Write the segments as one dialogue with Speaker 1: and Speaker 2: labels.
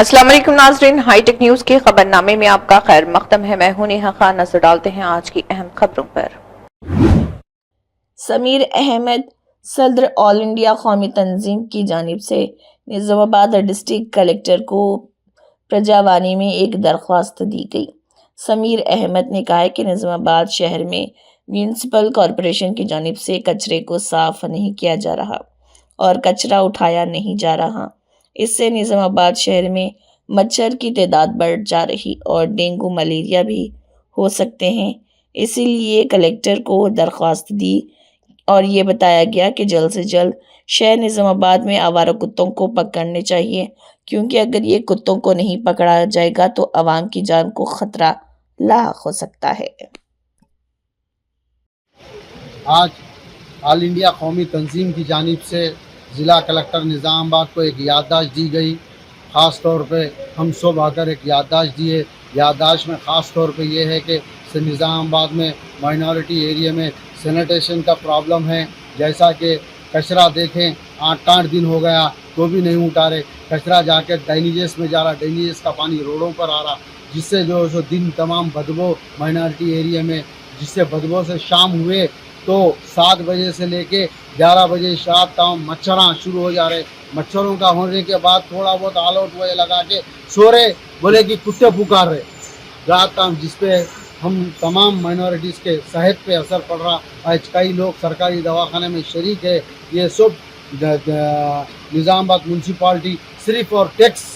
Speaker 1: अस्सलाम वालेकुम नाज़रीन, हाईटेक न्यूज के खबरनामे में आपका खैर मकदम है। मैं हूं नेहा खान। नजर डालते हैं आज की अहम खबरों पर।
Speaker 2: समीर अहमद सदर ऑल इंडिया कौमी तंजीम की जानिब से निज़ामाबाद डिस्ट्रिक्ट कलेक्टर को प्रजावानी में एक दरख्वास्त दी गई। समीर अहमद ने कहा है कि निज़ामाबाद शहर में म्यूनसिपल कॉरपोरेशन की जानिब से कचरे को साफ नहीं किया जा रहा और कचरा उठाया नहीं जा रहा। इससे निज़ामाबाद शहर में मच्छर की तादाद बढ़ जा रही और डेंगू मलेरिया भी हो सकते हैं। इसीलिए कलेक्टर को दरख्वास्त दी और ये बताया गया कि जल्द से जल्द शहर निज़ामाबाद में आवारा कुत्तों को पकड़ने चाहिए, क्योंकि अगर ये कुत्तों को नहीं पकड़ा जाएगा तो आवाम की जान को खतरा लाक हो सकता है।
Speaker 3: आज ऑल इंडिया कौमी तंजीम की जानिब से ज़िला कलेक्टर निज़ामाबाद को एक याददाश्त दी गई। ख़ास तौर पे हम सब आकर एक याददाश्त दिए। याददाश्त में ख़ास तौर पे ये है कि निज़ामाबाद में माइनॉरिटी एरिया में सैनिटेशन का प्रॉब्लम है। जैसा कि कचरा देखें 8 दिन हो गया तो भी नहीं उठा रहे। कचरा जाकर ड्रेनेजेस में जा रहा, ड्रेनेजेस का पानी रोडों पर आ रहा, जिससे जो दिन तमाम बदबू माइनॉरिटी एरिया में, जिससे बदबू से शाम हुए तो 7 बजे से लेके 11 बजे शाम तक मच्छर शुरू हो जा रहे। मच्छरों का होने के बाद थोड़ा बहुत ऑल आउट वजह लगा के सो रहे, बोले कि कुत्ते पुकार रहे रात तक, जिसपे हम तमाम माइनॉरिटीज़ के सेहत पे असर पड़ रहा। आज कई लोग सरकारी दवाखाने में शरीक है। ये सब निज़ामाबाद म्यूनसिपाल्टी सिर्फ और टैक्स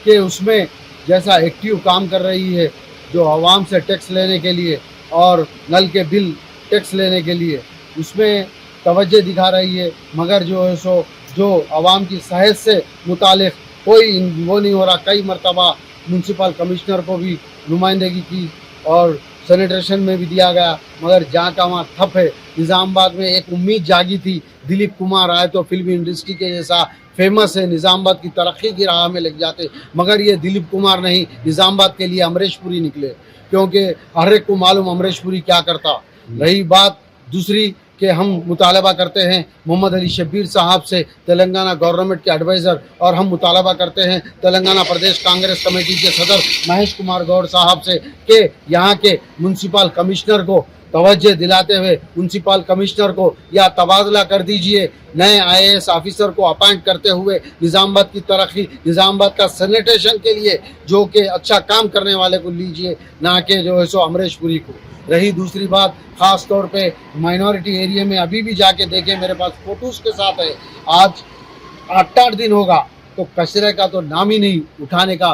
Speaker 3: के उसमें जैसा एक्टिव काम कर रही है, जो आवाम से टैक्स लेने के लिए और नल के बिल टैक्स लेने के लिए उसमें तवज्जो दिखा रही है, मगर जो है सो जो आवाम की सेहत से मुतालिक कोई वो नहीं हो रहा। कई मरतबा म्यूनसिपल कमिश्नर को भी नुमाइंदगी की और सैनिटेशन में भी दिया गया, मगर जहाँ का वहाँ ठप है। निज़ामाबाद में एक उम्मीद जागी थी, दिलीप कुमार आए तो फिल्म इंडस्ट्री के जैसा फेमस है, निज़ामाबाद की तरक्की की राह में लग जाते, मगर ये दिलीप कुमार नहीं, निज़ामाबाद के लिए अमरीश पुरी निकले, क्योंकि हर एक को मालूम अमरीश पुरी क्या करता। रही बात दूसरी कि हम मुतालबा करते हैं मोहम्मद अली शब्बीर साहब से, तेलंगाना गवर्नमेंट के एडवाइज़र, और हम मुतालबा करते हैं तेलंगाना प्रदेश कांग्रेस कमेटी के सदर महेश कुमार गौड़ साहब से कि यहाँ के म्यूनसिपल कमिश्नर को तवज्जो दिलाते हुए म्यूनसिपल कमिश्नर को या तबादला कर दीजिए, नए IAS ऑफिसर को अपॉइंट करते हुए निज़ामाबाद की तरक्की, निज़ामाबाद का सैनिटेशन के लिए जो कि अच्छा काम करने वाले को लीजिए, ना कि जो है सो अमरीश पुरी को। रही दूसरी बात, ख़ास तौर पे माइनॉरिटी एरिया में अभी भी जाके देखें, मेरे पास फोटोज़ के साथ है, आज 8 दिन होगा तो कचरे का तो नाम ही नहीं उठाने का।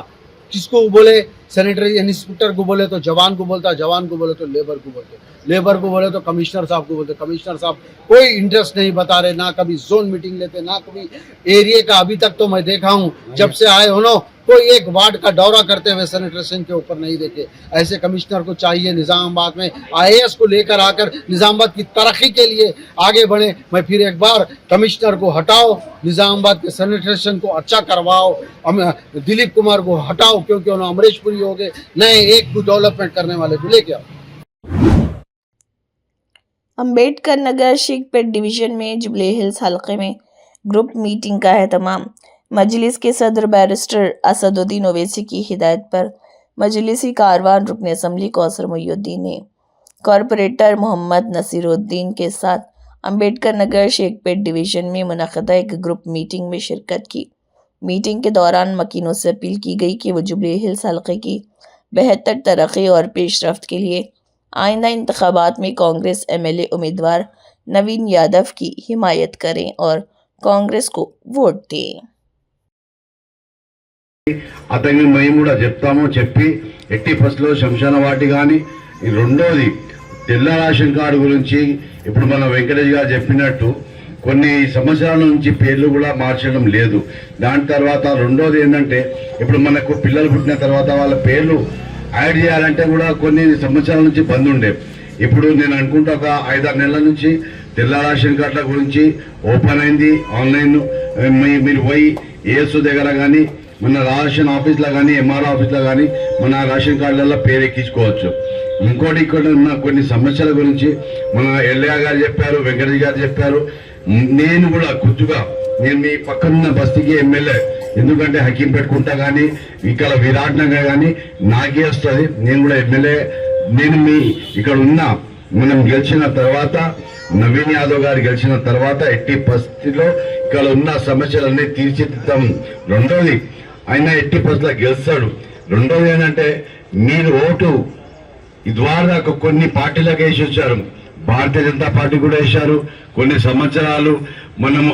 Speaker 3: किसको बोले सैनिटरी इंस्पेक्टर को बोले तो जवान को बोलता, जवान को बोले तो लेबर को बोलते, लेबर को बोले तो कमिश्नर साहब को बोलते। कमिश्नर साहब कोई इंटरेस्ट नहीं बता रहे, ना कभी जोन मीटिंग लेते, ना कभी एरिया का। अभी तक तो मैं देखा हूँ जब से आए हो ना, कोई एक वार्ड का दौरा करते हुए सैनिटेशन के ऊपर नहीं देखे। ऐसे कमिश्नर को चाहिए निज़ामाबाद में IAS को लेकर आकर निज़ामाबाद की तरक्की के लिए आगे बढ़े। मैं फिर एक बार कमिश्नर को हटाओ, निज़ामाबाद के सैनिटेशन को अच्छा करवाओ, दिलीप कुमार को हटाओ, क्योंकि उन्होंने अमरीश पुरी हो गए, नए एक को डेवलपमेंट करने वाले को लेके आओ।
Speaker 2: अम्बेडकर नगर शेखपेट डिवीजन में जुबली हिल्स हलके में ग्रुप मीटिंग का एहतमाम। मजलिस के सदर बैरिस्टर असदुद्दीन ओवैसी की हिदायत पर मजलिसी कारवान रुकन असम्बली कौसर मोहिउद्दीन ने कॉरपोरेटर मोहम्मद नसीरुद्दीन के साथ अम्बेडकर नगर शेखपेट डिवीजन में मुनक़दा एक ग्रुप मीटिंग में शिरकत की। मीटिंग के दौरान मकीनों से अपील की गई कि वो जुबली हिल्स हलके की बेहतर तरक्की और पेशरफ्त के लिए आइंदा इंतखाबात में कांग्रेस MLA उम्मीदवार नवीन यादव की हिमायत करें और कांग्रेस को वोट दें।
Speaker 4: అతనికి మేము కూడా చెప్తాము, చెప్పి ఎట్టి ఫస్ట్లో శంషాన వాటి కానీ, రెండోది తెల్ల రేషన్ కార్డు గురించి ఇప్పుడు మన వెంకటేష్ గారు చెప్పినట్టు కొన్ని సంవత్సరాల నుంచి పేర్లు కూడా మార్చడం లేదు. దాని తర్వాత రెండోది ఏంటంటే ఇప్పుడు మనకు పిల్లలు పుట్టిన తర్వాత వాళ్ళ పేర్లు యాడ్ చేయాలంటే కూడా కొన్ని సంవత్సరాల నుంచి బంద్ ఉండే. ఇప్పుడు నేను అనుకుంటా ఒక 5-6 నెలల నుంచి తెల్ల రేషన్ కార్డుల గురించి ఓపెన్ అయింది ఆన్లైన్. మీరు పోయి ఏఎస్ దగ్గర కానీ మన రేషన్ ఆఫీస్లో కానీ MR ఆఫీస్లో కానీ మన రేషన్ కార్డులలో పేరు ఎక్కించుకోవచ్చు. ఇంకోటి ఇక్కడ ఉన్న కొన్ని సమస్యల గురించి మన ఎల్ఏ గారు చెప్పారు, వెంకటేష్ గారు చెప్పారు. నేను కూడా కొద్దిగా నేను మీ పక్కనున్న బస్తీకి MLA ఎందుకంటే హకీంపేట కుంట కానీ ఇక్కడ విరాట్ నగర్ కానీ నాకే వస్తుంది. నేను కూడా ఎమ్మెల్యే, నేను మీ ఇక్కడ ఉన్నా, మనం గెలిచిన తర్వాత నవీన్ యాదవ్ గారు గెలిచిన తర్వాత ఎట్టి పరిస్థితిలో ఇక్కడ ఉన్న సమస్యలన్నీ తీర్చిదిద్దాం. రెండోది, ఆయన ఎట్టి పరిస్థితిలో గెలుస్తాడు. రెండోది ఏంటంటే మీరు ఓటు ఇదివరకు కొన్ని పార్టీలకు వేసి వచ్చారు, భారతీయ జనతా పార్టీ కూడా వేశారు. కొన్ని సంవత్సరాలు మనము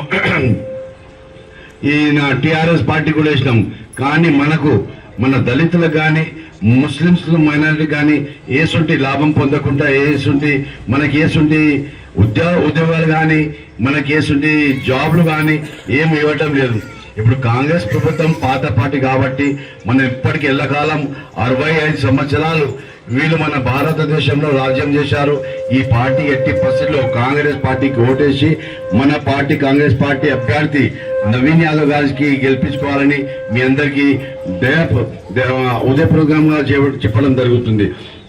Speaker 4: ఈ టిఆర్ఎస్ పార్టీ కూడా వేసినాం. కానీ మన దళితులకు కానీ ముస్లింస్ మైనారిటీ కానీ ఏసుంటి లాభం పొందకుండా మనకి ఏసుంటి ఉద్యోగాలు కానీ మనకి ఏసుంటి జాబ్లు కానీ ఏమి ఇవ్వటం లేదు. ఇప్పుడు కాంగ్రెస్ ప్రభుత్వం పాత పార్టీ కాబట్టి మనం ఇప్పటికి ఎల్లకాలం 65 సంవత్సరాలు వీళ్ళు మన భారతదేశంలో రాజ్యం చేశారు. ఈ పార్టీ ఎట్టి పరిస్థితుల్లో కాంగ్రెస్ పార్టీకి ఓటేసి మన పార్టీ కాంగ్రెస్ పార్టీ అభ్యర్థి నవీన్ యాదవ్ గారికి గెలిపించుకోవాలని మీ అందరికీ ఉదయ ప్రోగ్రామ్ గా చెప్పడం జరుగుతుంది.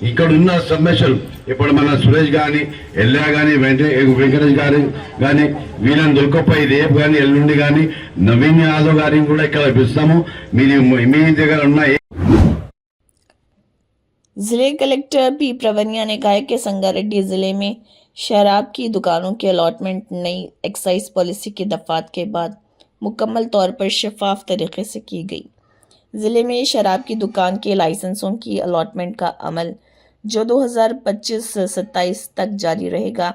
Speaker 4: ఇక్కడ ఉన్న సమస్యలు ఇప్పుడు మన సురేష్ గాని ఎల్లా గాని వెంకటేష్ గారి కానీ వీళ్ళని దొరకపోయి రేపు కానీ ఎల్లుండి కానీ నవీన్ యాదవ్ గారిని కూడా ఇక్కడ పిలుస్తాము. మీ దగ్గర ఉన్న
Speaker 2: जिले कलेक्टर पी प्रवनिया ने कहा कि संगारेड्डी जिले में शराब की दुकानों की अलॉटमेंट नई एक्साइज पॉलिसी के दफात के बाद मुकम्मल तौर पर शफाफ तरीके से की गई। ज़िले में शराब की दुकान के लाइसेंसों की अलॉटमेंट का अमल जो 2025-27 तक जारी रहेगा।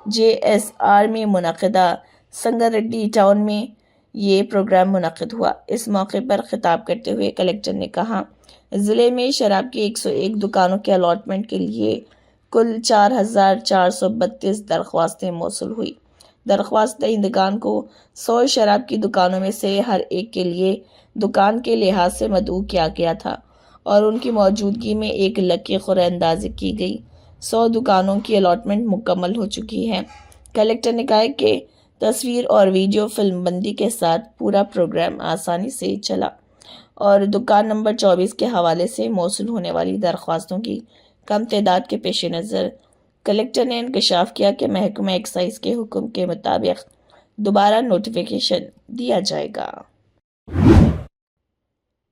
Speaker 2: JSR में मुनक़िदा संगारेड्डी टाउन में ये प्रोग्राम मुनक़िद हुआ। इस मौके पर खिताब करते हुए कलेक्टर ने कहा, ज़िले में शराब की 101 दुकानों के अलॉटमेंट के लिए कुल 4,432 दरख्वास्तें मौसूल हुई। दरख्वास्त दहिंदगान को 100 शराब की दुकानों में से हर एक के लिए दुकान के लिहाज से मदऊ किया गया था और उनकी मौजूदगी में 1 लाख की ख़ुरांदाज़ी की गई। 100 दुकानों की अलॉटमेंट मुकम्मल हो चुकी है। कलेक्टर ने कहा कि तस्वीर और वीडियो फिल्म बंदी के साथ पूरा प्रोग्राम आसानी से चला और दुकान नंबर 24 के हवाले से मौसूल होने वाली दरख्वास्तों की कम तादाद के पेश नज़र कलेक्टर ने इंकशाफ किया कि महकमा एक्साइज के हुक्म के मुताबिक दोबारा नोटिफिकेशन दिया जाएगा।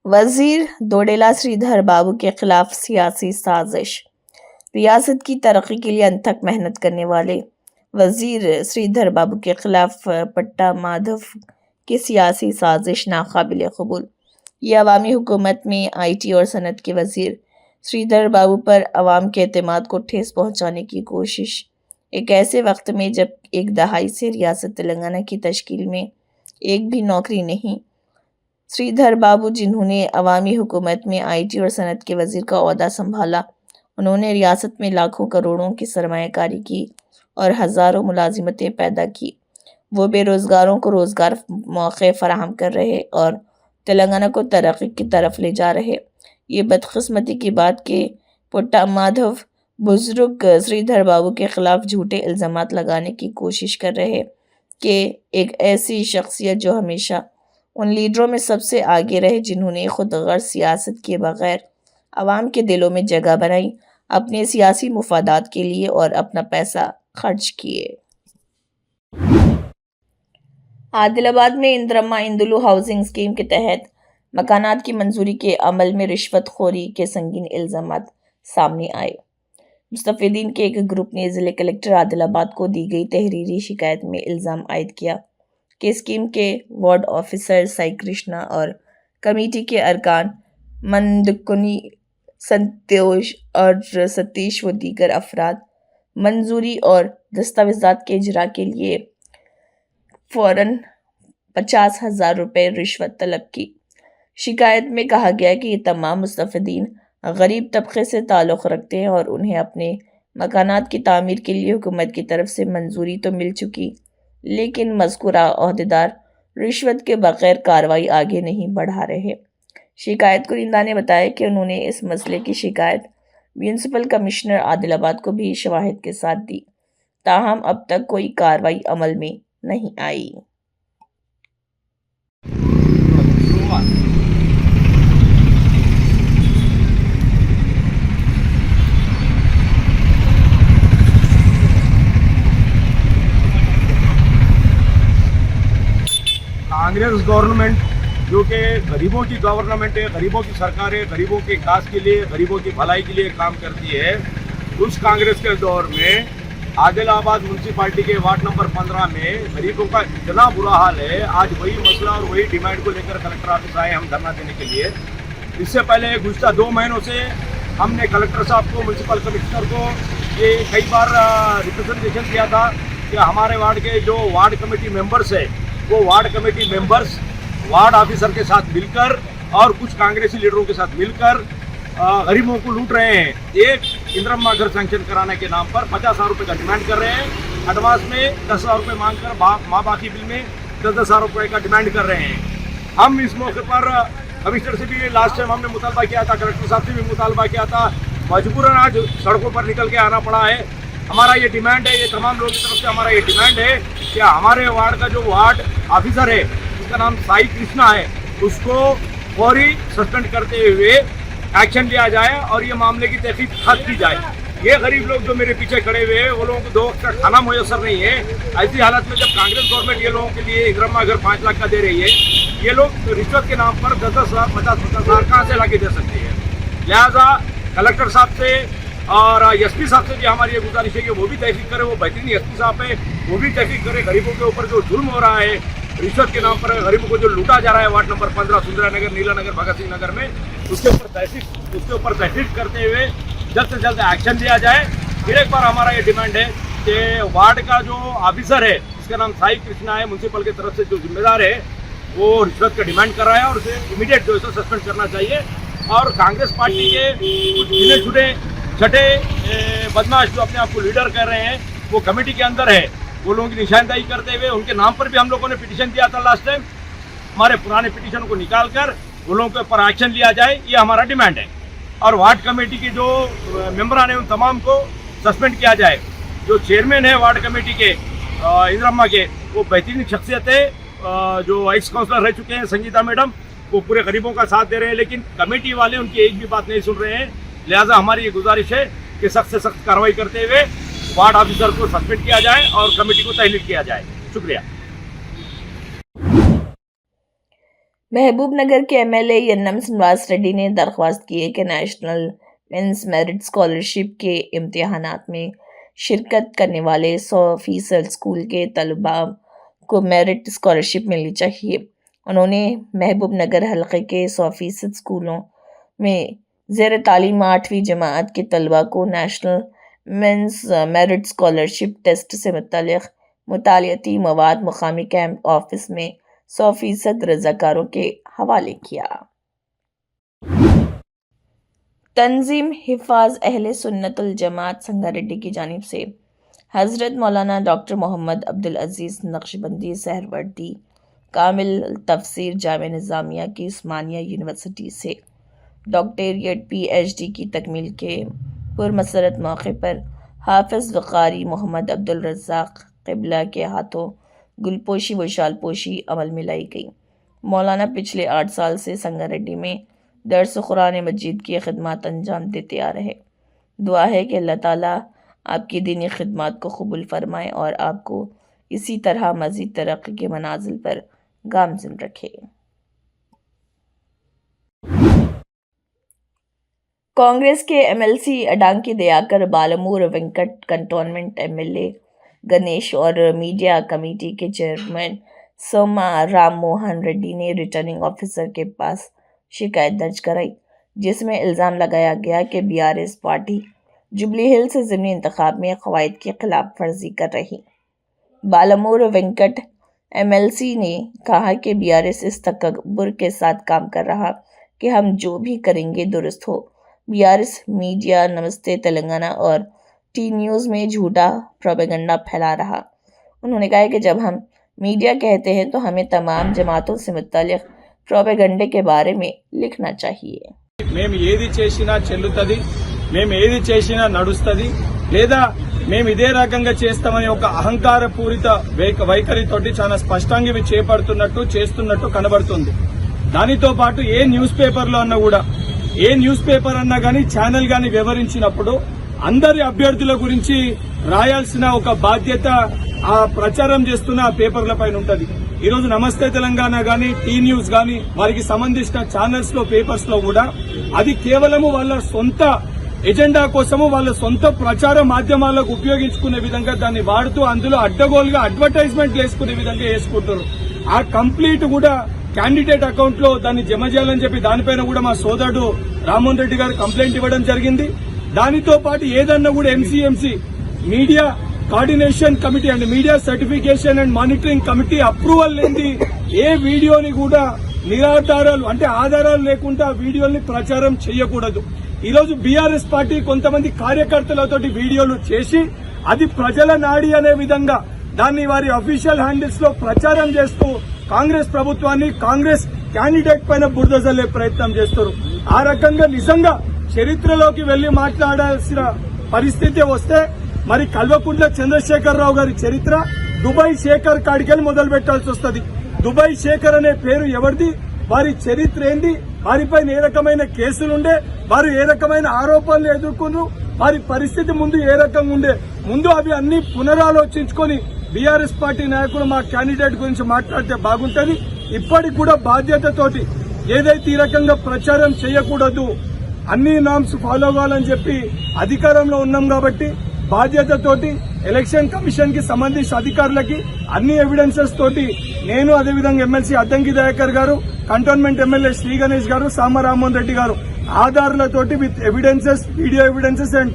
Speaker 2: वजीर दोडेला श्रीधर बाबू के खिलाफ सियासी साजिश। रियासत की तरक्की के लिए अनथक मेहनत करने वाले वजीर श्रीधर बाबू के खिलाफ पट्टा माधव की सियासी साजिश नाकाबिल कबूल। ये अवामी हुकूमत में IT और सनत के वजीर श्रीधर बाबू पर अवाम के एतमाद को ठेस पहुंचाने की कोशिश, एक ऐसे वक्त में जब एक दहाई से रियासत तेलंगाना की तश्कील में एक भी नौकरी नहीं। श्रीधर बाबू जिन्होंने अवामी हुकूमत में IT और सनत के वजीर का ओहदा संभाला, उन्होंने रियासत में लाखों करोड़ों की सरमायाकारी की और हज़ारों मुलाजिमतें पैदा की। वो बेरोज़गारों को रोज़गार मौके फराहम कर रहे और तेलंगाना को तरक्की की तरफ ले जा रहे। ये बदकिस्मती की बात कि पुट्टा माधव बुजुर्ग श्रीधर बाबू के खिलाफ झूठे इल्ज़ामात लगाने की कोशिश कर रहे कि एक ऐसी शख्सियत जो हमेशा उन लीडरों में सबसे आगे रहे जिन्होंने खुद गर्ज सियासत के बगैर आवाम के दिलों में जगह बनाई, अपने सियासी मुफादात के लिए और अपना पैसा खर्च किए। आदिलाबाद में इंदिरम्मा इंदुलु हाउसिंग स्कीम के तहत मकानात की मंजूरी के अमल में रिश्वतखोरी के संगीन इल्ज़ामात सामने आए। मुस्तफ़ीदीन के एक ग्रुप ने ज़िले कलेक्टर आदिलाबाद को दी गई तहरीरी शिकायत में इल्ज़ाम आयद किया कि स्कीम के वार्ड ऑफिसर साई कृष्णा और कमेटी के अरकान मंदकुनी संतोष और सतीश व दीगर अफराद मंजूरी और दस्तावेज़ात के इजरा के लिए फ़ौरन 50,000 रुपये रिश्वत तलब की। शिकायत में कहा गया कि ये तमाम मुस्तफ़ीदीन गरीब तबके से ताल्लुक़ रखते हैं और उन्हें अपने मकानात की तामीर के लिए हुकूमत की तरफ से मंजूरी तो मिल चुकी, लेकिन मज़कूरा ओहदेदार रिश्वत के बगैर कार्रवाई आगे नहीं बढ़ा रहे। शिकायत कुरिंदा ने बताया कि उन्होंने इस मसले की शिकायत म्यूनसिपल कमिश्नर आदिलाबाद को भी शवाहिद के साथ दी, ताहम अब तक कोई कार्रवाई अमल में नहीं आई।
Speaker 5: कांग्रेस गवर्नमेंट जो कि गरीबों की गवर्नमेंट है, गरीबों की सरकार है, गरीबों के काज के लिए, गरीबों की भलाई के लिए काम करती है। उस कांग्रेस के दौर में आदिलाबाद म्यूनसिपालिटी के वार्ड नंबर 15 में गरीबों का इतना बुरा हाल है। आज वही मसला और वही डिमांड को लेकर कलेक्टर ऑफिस आए हम धरना देने के लिए। इससे पहले गुज़श्ता 2 महीनों से हमने कलेक्टर साहब को, म्यूनसिपल कमिश्नर को ये कई बार रिप्रेजेंटेशन किया था कि हमारे वार्ड के जो वार्ड कमेटी मेंबर्स है वो ward committee members ward officer के साथ मिलकर और कुछ कांग्रेसी लीडरों के साथ मिलकर गरीबों को लूट रहे हैं। एक इंदिरा घर सैंक्शन कराने के नाम पर 50,000 रुपये का डिमांड कर रहे हैं। एडवांस में 10,000 रुपये मांग कर माँ बाकी बिल में 10,000 रुपये का डिमांड कर रहे हैं। हम इस मौके पर कमिश्नर से भी लास्ट टाइम हमने मुतालबा किया था, कलेक्टर साहब से भी मुतालबा किया था। मजबूरन आज सड़कों पर निकल के आना पड़ा है। हमारा ये डिमांड है, ये तमाम लोगों की तरफ से हमारा ये डिमांड है कि हमारे वार्ड का जो वार्ड ऑफिसर है जिसका नाम साई कृष्णा है उसको फौरी सस्पेंड करते हुए एक्शन लिया जाए और ये मामले की तहकीक खत्म की जाए। ये गरीब लोग जो मेरे पीछे खड़े हुए हैं वो लोगों को 2 वक्त का खाना मुयसर नहीं है। ऐसी हालत में जब कांग्रेस गवर्नमेंट ये लोगों के लिए इंदिरा घर 5 लाख का दे रही है, ये लोग रिश्वत के नाम पर 10,000 50,000 कहाँ से ला के दे सकते हैं। लिहाजा कलेक्टर साहब से और एसपी साहब से भी हमारी ये गुजारिश है कि वो भी तहकीक करे। वो बेहतरीन एसपी साहब है, वो भी तहकीक करे। गरीबों के ऊपर जो जुल्म हो रहा है, रिश्वत के नाम पर गरीबों को जो लूटा जा रहा है वार्ड नंबर 15 सुंदरा नगर, नीला नगर, भगत सिंह नगर में, उसके ऊपर तहकीक करते हुए जल्द से जल्द एक्शन लिया जाए। फिर एक बार हमारा ये डिमांड है कि वार्ड का जो ऑफिसर है जिसका नाम साई कृष्णा है, म्यूनसिपल की तरफ से जो जिम्मेदार है वो रिश्वत का डिमांड कर रहा है और उसे इमीडिएट जो है सस्पेंड करना चाहिए। और कांग्रेस पार्टी के कुछ गिने छठे बदमाश जो अपने आप को लीडर कर रहे हैं वो कमेटी के अंदर है, वो लोगों की निशानदेही करते हुए उनके नाम पर भी हम लोगों ने पिटीशन दिया था लास्ट टाइम। हमारे पुराने पिटीशन को निकाल कर वो लोगों के ऊपर एक्शन लिया जाए, ये हमारा डिमांड है। और वार्ड कमेटी के जो मेंबरान हैं उन तमाम को सस्पेंड किया जाए। जो चेयरमैन है वार्ड कमेटी के इंदिरा के, वो बेहतरीन शख्सियत है। जो वाइस काउंसलर रह चुके हैं संगीता मैडम, वो पूरे गरीबों का साथ दे रहे हैं, लेकिन कमेटी वाले उनकी एक भी बात नहीं सुन रहे हैं। लिहाजा हमारी ये गुजारिश है कि सख्त से सख्त कार्रवाई करते हुए वार्ड ऑफिसर को सस्पेंड किया जाए और कमेटी को तहलील किया जाए। शुक्रिया।
Speaker 2: महबूब नगर के एमएलए यन्नम श्रीनिवास रेड्डी ने दरख्वास्त की है कि नेशनल मेंस मेरिट स्कॉलरशिप के इम्तिहानात में शिरकत करने वाले 100% स्कूल के तलबा को मेरिट स्कॉलरशिप मिलनी चाहिए। उन्होंने महबूब नगर हलके के 100% स्कूलों में ज़ेर तालीम 8वीं जमात के तलबा को national means merit scholarship test से मुतालियाती मवाद मुकामी कैंप ऑफिस में 100% रज़ाकारों के हवाले किया। तंजीम हिफाज अहले सुन्नतुल जमात संगारेड्डी की जानिब से हज़रत मौलाना डॉक्टर मोहम्मद अब्दुल अजीज़ नक्शबंदी सहरवर्दी कामिल तफसीर जामे निज़ामिया की उस्मानिया यूनिवर्सिटी से डॉक्टरेट PhD की तकमील के पुरमसरत मौके पर हाफिज़ वक़ारी मोहम्मद अब्दुल रज़्ज़ाक़ क़िबला के हाथों गुलपोशी व शालपोशी अमल में लाई गई। मौलाना पिछले 8 साल से संगारेड्डी में दर्स कुरान मजीद की खिदमत अंजाम देते आ रहे। दुआ है कि अल्लाह ताला आपकी दीनी खिदमत को कबूल फरमाए और आपको इसी तरह मज़ीद तरक्की के मनाजिल पर गामज़न रखे। कांग्रेस के MLC Addanki Dayakar Balmoor Venkat cantonment MLA Ganesh और मीडिया कमेटी के चेयरमैन सोमा राम मोहन रेड्डी ने रिटर्निंग ऑफिसर के पास शिकायत दर्ज कराई, जिसमें इल्ज़ाम लगाया गया कि BRS पार्टी जुबली हिल से ज़िमनी इंतखाब में क़वाइद की खिलाफ वर्जी कर रही। बालमूर वेंकट MLC ने कहा कि BRS इस तकब्बुर के साथ काम कर रहा कि हम जो भी करेंगे दुरुस्त हो। BRS मीडिया नमस्ते तेलंगाना और टी न्यूज़ में झूठा प्रोपेगेंडा फैला रहा। उन्होंने कहा कि जब हम मीडिया कहते हैं तो हमें तमाम जमातों से मुताल्लिक़ प्रोपेगेंडे के बारे में लिखना चाहिए।
Speaker 5: మేము ఏది చేసినా చెల్లుతది, మేము ఏది చేసినా నడుస్తది, లేదా మేము ఇదే రకంగా చేస్తామని ఒక అహంకారపూరిత వైఖరితోటి చాలా స్పష్టంగా ఇవి చేస్తున్నట్టు కనబడుతుంది। దానితో పాటు ఏ న్యూస్ పేపర్లో అన్నా కూడా, ఏ న్యూస్ పేపర్ అన్నా గానీ ఛానల్ గానీ వివరించినప్పుడు అందరి అభ్యర్థుల గురించి రాయాల్సిన ఒక బాధ్యత ఆ ప్రచారం చేస్తున్న ఆ పేపర్ల పైన ఉంటది।
Speaker 6: ఈరోజు నమస్తే తెలంగాణ గానీ, టీ న్యూస్ గానీ, వారికి సంబంధించిన ఛానల్స్ లో, పేపర్స్ లో కూడా అది కేవలము వాళ్ళ సొంత ఎజెండా కోసము, వాళ్ళ సొంత ప్రచార మాధ్యమాలకు ఉపయోగించుకునే విధంగా దాన్ని వాడుతూ అందులో అడ్డగోలుగా అడ్వర్టైజ్మెంట్లు వేసుకునే విధంగా వేసుకుంటారు. ఆ కంప్లీట్ కూడా క్యాండిడేట్ అకౌంట్ లో దాన్ని జమ చేయాలని చెప్పి దానిపైన కూడా మా సోదరుడు రామ్మోహన్ రెడ్డి గారు కంప్లైంట్ ఇవ్వడం జరిగింది. దానితో పాటు ఏదన్నా కూడా MCMC media coordination committee and media certification and monitoring committee approval లేని ఏ వీడియోని కూడా నిరాధారాలు అంటే ఆధారాలు లేకుండా వీడియోని ప్రచారం చేయకూడదు. ఈరోజు బీఆర్ఎస్ పార్టీ కొంతమంది కార్యకర్తలతోటి వీడియోలు చేసి అది ప్రజల నాడి అనే విధంగా దాన్ని వారి అఫీషియల్ హ్యాండిల్స్ లో ప్రచారం చేస్తూ కాంగ్రెస్ ప్రభుత్వాన్ని, కాంగ్రెస్ క్యాండిడేట్ పైన బురద జల్లే ప్రయత్నం చేస్తారు. ఆ రకంగా నిజంగా చరిత్రలోకి వెళ్లి మాట్లాడాల్సిన పరిస్థితి వస్తే మరి కల్వకుంట్ల చంద్రశేఖరరావు గారి చరిత్ర దుబాయ్ శేఖర్ కాడికెళ్ళి మొదలు పెట్టాల్సి వస్తుంది. దుబాయ్ శేఖర్ అనే పేరు ఎవరిది, వారి చరిత్ర ఏంది, వారిపైన ఏ రకమైన కేసులుండే, వారు ఏ రకమైన ఆరోపణలు ఎదుర్కొన్నారు, వారి పరిస్థితి ముందు ఏ రకంగా ఉండే, ముందు అవి అన్ని పునరాలోచించుకొని బీఆర్ఎస్ పార్టీ నాయకులు మా క్యాండిడేట్ గురించి మాట్లాడితే బాగుంటుంది. ఇప్పటికి కూడా బాధ్యతతోటి ఏదైతే ఈ రకంగా ప్రచారం చేయకూడదు, అన్ని నామ్స్ ఫాలో అవ్వాలని చెప్పి అధికారంలో ఉన్నాం కాబట్టి బాధ్యతతోటి ఎలక్షన్ కమిషన్ కి సంబంధించిన అధికారులకి అన్ని ఎవిడెన్సెస్ తోటి నేను, అదేవిధంగా ఎమ్మెల్సీ అద్దంకి దయాకర్ గారు, కంటోన్మెంట్ ఎమ్మెల్యే శ్రీ గణేష్ గారు, సామ రామ్మోహన్ రెడ్డి గారు ఆధారాలతోటి with evidences, video evidences and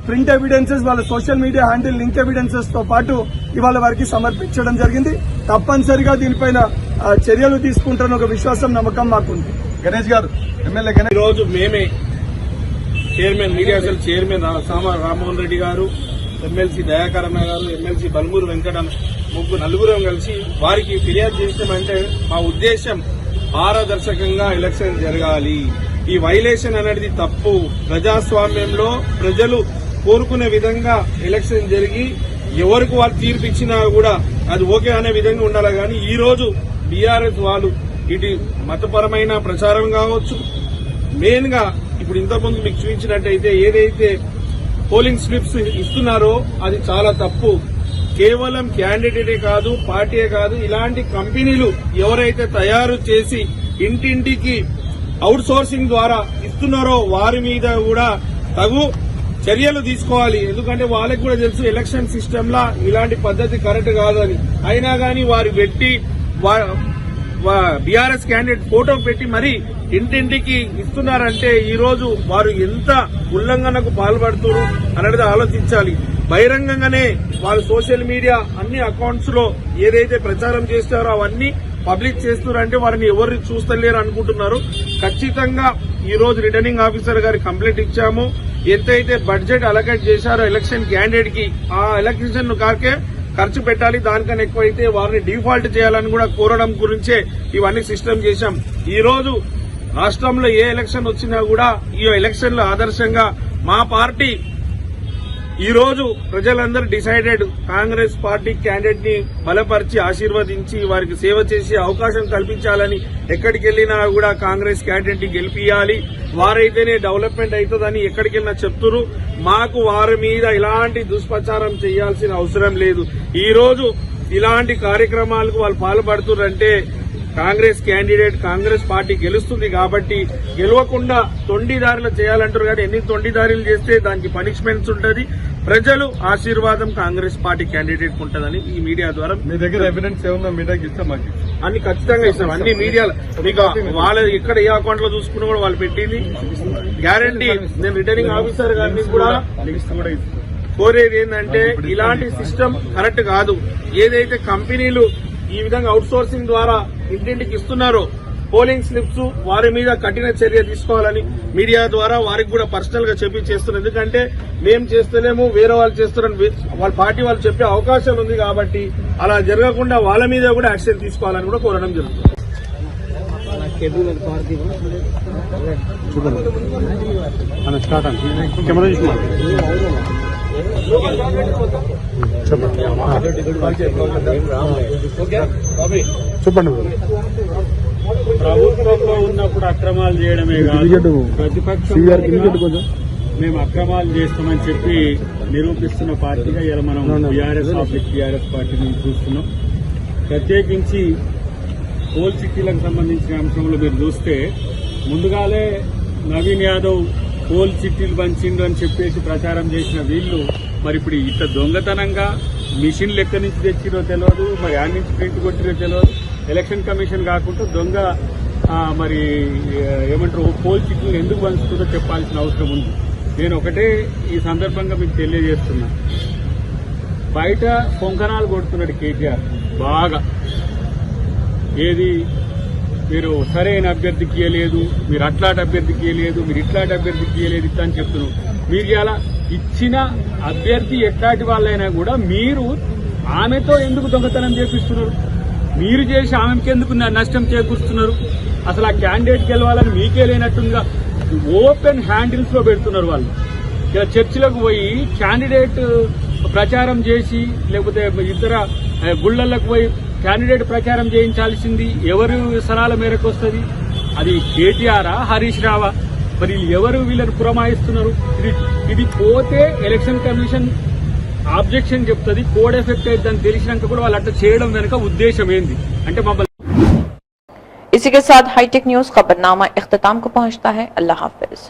Speaker 6: print evidences, వాళ్ళ social media handle link evidences తో పాటు ఇవాళ వారికి సమర్పించడం జరిగింది. తప్పనిసరిగా దీనిపైన చర్యలు తీసుకుంటారన్న ఒక విశ్వాసం, నమ్మకం మాకుంది.
Speaker 3: గణేష్ గారు, ఎమ్మెల్యే గణేష్,
Speaker 6: ఈరోజు మేమే చైర్మన్, మీడియా సెల్ చైర్మన్ సామ రామ్మోహన్ రెడ్డి గారు, ఎమ్మెల్సీ దయాకరణ గారు, ఎమ్మెల్సీ బల్మూరు వెంకటం, నలుగురం కలిసి వారికి ఫిర్యాదు చేసామంటే మా ఉద్దేశం పారదర్శకంగా ఎలక్షన్ జరగాలి. ఈ వైలేషన్ అనేది తప్పు. ప్రజాస్వామ్యంలో ప్రజలు కోరుకునే విధంగా ఎలక్షన్ జరిగి ఎవరికి వాళ్ళు తీర్పు ఇచ్చినా కూడా అది ఓకే అనే విధంగా ఉండాలి. కానీ ఈ రోజు బీఆర్ఎస్ వాళ్ళు ఇటు మతపరమైన ప్రచారం కావచ్చు, మెయిన్ గా ఇప్పుడు ఇంతకుముందు మీకు చూపించినట్టయితే ఏదైతే పోలింగ్ స్లిప్స్ ఇస్తున్నారో అది చాలా తప్పు. కేవలం క్యాండిడేటే కాదు, పార్టీయే కాదు, ఇలాంటి కంపెనీలు ఎవరైతే తయారు చేసి ఇంటింటికి అవుట్ సోర్సింగ్ ద్వారా ఇస్తున్నారో వారి మీద కూడా తగు చర్యలు తీసుకోవాలి. ఎందుకంటే వాళ్ళకి కూడా తెలుసు ఎలక్షన్ సిస్టమ్ లా ఇలాంటి పద్ధతి కరెక్ట్ కాదని. అయినా గానీ వారు పెట్టి బీఆర్ఎస్ క్యాండిడేట్ ఫోటో పెట్టి మరీ ఇంటింటికి ఇస్తున్నారంటే ఈ రోజు వారు ఎంత ఉల్లంఘనకు పాల్పడుతున్నారు అనేది ఆలోచించాలి. బహిరంగంగానే వాళ్ళు సోషల్ మీడియా అన్ని అకౌంట్స్ లో ఏదైతే ప్రచారం చేస్తారో అవన్నీ పబ్లిక్ చేస్తున్నారంటే వారిని ఎవరు చూస్తలేరు అనుకుంటున్నారు. ఖచ్చితంగా ఈ రోజు రిటర్నింగ్ ఆఫీసర్ గారి కంప్లైంట్ ఇచ్చాము. ఎంతైతే బడ్జెట్ అలొకేట్ చేశారో ఎలక్షన్ క్యాండిడేట్ కి ఆ ఎలక్షన్ కాకే ఖర్చు పెట్టాలి, దానికన్నా ఎక్కువైతే వారిని డిఫాల్ట్ చేయాలని కూడా కోరడం గురించే ఇవన్నీ సిస్టమ్ చేశాం. ఈ రోజు రాష్ట్రంలో ఏ ఎలక్షన్ వచ్చినా కూడా ఈ ఎలక్షన్ లో ఆదర్శంగా మా పార్టీ ఈ రోజు ప్రజలందరూ డిసైడెడ్ కాంగ్రెస్ పార్టీ క్యాండిడేట్ ని బలపరిచి ఆశీర్వదించి వారికి సేవ చేసే అవకాశం కల్పించాలని ఎక్కడికి వెళ్లినా కూడా కాంగ్రెస్ క్యాండిడేట్ ని గెలిపియాలి, వారైతేనే డెవలప్మెంట్ అవుతుందని ఎక్కడికి వెళ్ళినా చెప్తున్నారు. మాకు వారి మీద ఇలాంటి దుష్ప్రచారం చేయాల్సిన అవసరం లేదు. ఈ రోజు ఇలాంటి కార్యక్రమాలకు వాళ్ళు పాల్పడుతున్నారంటే కాంగ్రెస్ క్యాండిడేట్, కాంగ్రెస్ పార్టీ గెలుస్తుంది కాబట్టి గెలవకుండా తొండిదారులు చేయాలంటారు. కానీ ఎన్ని తొండిదారులు చేస్తే దానికి పనిష్మెంట్స్ ఉంటుంది. ప్రజలు ఆశీర్వాదం కాంగ్రెస్ పార్టీ క్యాండిడేట్ ఉంటుందని ఈ మీడియా ద్వారా
Speaker 3: మీ దగ్గర ఎవిడెన్స్ ఏమన్నా మీడియాకి ఇస్తాం, మాకు
Speaker 6: అన్ని ఖచ్చితంగా ఇస్తాం. అన్ని మీడియాలో మీకు వాళ్ళ ఎక్కడ ఏ అకౌంట్ లో చూసుకున్నా కూడా వాళ్ళు పెట్టింది గ్యారంటీ. నేను రిటర్నింగ్ ఆఫీసర్ గారిని కూడా కోరేది ఏంటంటే ఇలాంటి సిస్టమ్ కరెక్ట్ కాదు. ఏదైతే కంపెనీలు ఈ విధంగా అవుట్ సోర్సింగ్ ద్వారా ఇంటింటికి ఇస్తున్నారో పోలింగ్ స్లిప్స్ వారి మీద కఠిన చర్య తీసుకోవాలని మీడియా ద్వారా వారికి కూడా పర్సనల్ గా చెప్పి చేస్తున్నారు. ఎందుకంటే మేము చేస్తలేము, వేరే వాళ్ళు చేస్తున్నారని వాళ్ళ పార్టీ వాళ్ళు చెప్పే అవకాశం ఉంది కాబట్టి అలా జరగకుండా వాళ్ళ మీద కూడా యాక్షన్ తీసుకోవాలని కూడా కోరడం జరుగుతుంది.
Speaker 3: చెప్పండి.
Speaker 7: ప్రభుత్వంలో ఉన్నప్పుడు అక్రమాలు చేయడమే కాదు, ప్రతిపక్షంలో మేము అక్రమాలు చేస్తామని చెప్పి నిరూపిస్తున్న పార్టీగా ఇలా మనం టీఆర్ఎస్ పార్టీని చూస్తున్నాం. ప్రత్యేకించి కోల్ చిట్టీలకు సంబంధించిన అంశంలో మీరు చూస్తే ముందుగానే నవీన్ యాదవ్ కోల్ చిట్టీలు పంచిండు అని చెప్పేసి ప్రచారం చేసిన వీళ్ళు మరి ఇప్పుడు ఇంత దొంగతనంగా మిషన్లు ఎక్కడి నుంచి తెచ్చిరో తెలియదు, మరి యాడ్ నుంచి ప్రింట్ కొట్టిరో తెలియదు. ఎలక్షన్ కమిషన్ కాకుండా దొంగ మరి ఏమంటారు కోల్ చిట్టీలు ఎందుకు పంచుతుందో చెప్పాల్సిన అవసరం ఉంది. నేను ఒకటే ఈ సందర్భంగా మీకు తెలియజేస్తున్నా, బయట పొంకనాలు కొడుతున్నాడు కేటీఆర్ బాగా. ఏది మీరు సరైన అభ్యర్థికి ఇవ్వలేదు, మీరు అట్లాంటి అభ్యర్థికి ఇవ్వలేదు, మీరు ఇట్లాంటి అభ్యర్థికి ఇవ్వలేదు ఇట్లా అని చెప్తున్నారు. మీరు ఇలా ఇచ్చిన అభ్యర్థి ఎట్లాంటి వాళ్ళైనా కూడా మీరు ఆమెతో ఎందుకు దొంగతనం చేపిస్తున్నారు? మీరు చేసి ఆమెకి ఎందుకు నష్టం చేకూరుస్తున్నారు? అసలు ఆ క్యాండిడేట్ గెలవాలని మీకే లేనట్టుగా ఓపెన్ హ్యాండిల్స్ లో పెడుతున్నారు వాళ్ళు. ఇలా చర్చిలకు పోయి క్యాండిడేట్ ప్రచారం చేసి, లేకపోతే ఇతర గుళ్లకు పోయి క్యాండిడేట్ ప్రచారం చేయించాల్సింది ఎవరు సలహాల మేరకు వస్తుంది? అది కేటీఆరా, హరీష్ రావా? మరి ఎవరు వీళ్ళని పురమాయిస్తున్నారు? ఇది పోతే ఎలక్షన్ కమిషన్ ఆబ్జెక్షన్ చెప్తుంది, కోడ్ ఎఫెక్ట్ అయిందని తెలిసినాక కూడా వాళ్ళు అట్లా చేయడం వెనుక ఉద్దేశం ఏంది అంటే మమ్మల్ని.
Speaker 1: इसी के साथ हाईटेक न्यूज खबरनामा इख्तिताम को पहुंचता है। अल्लाह हाफिज।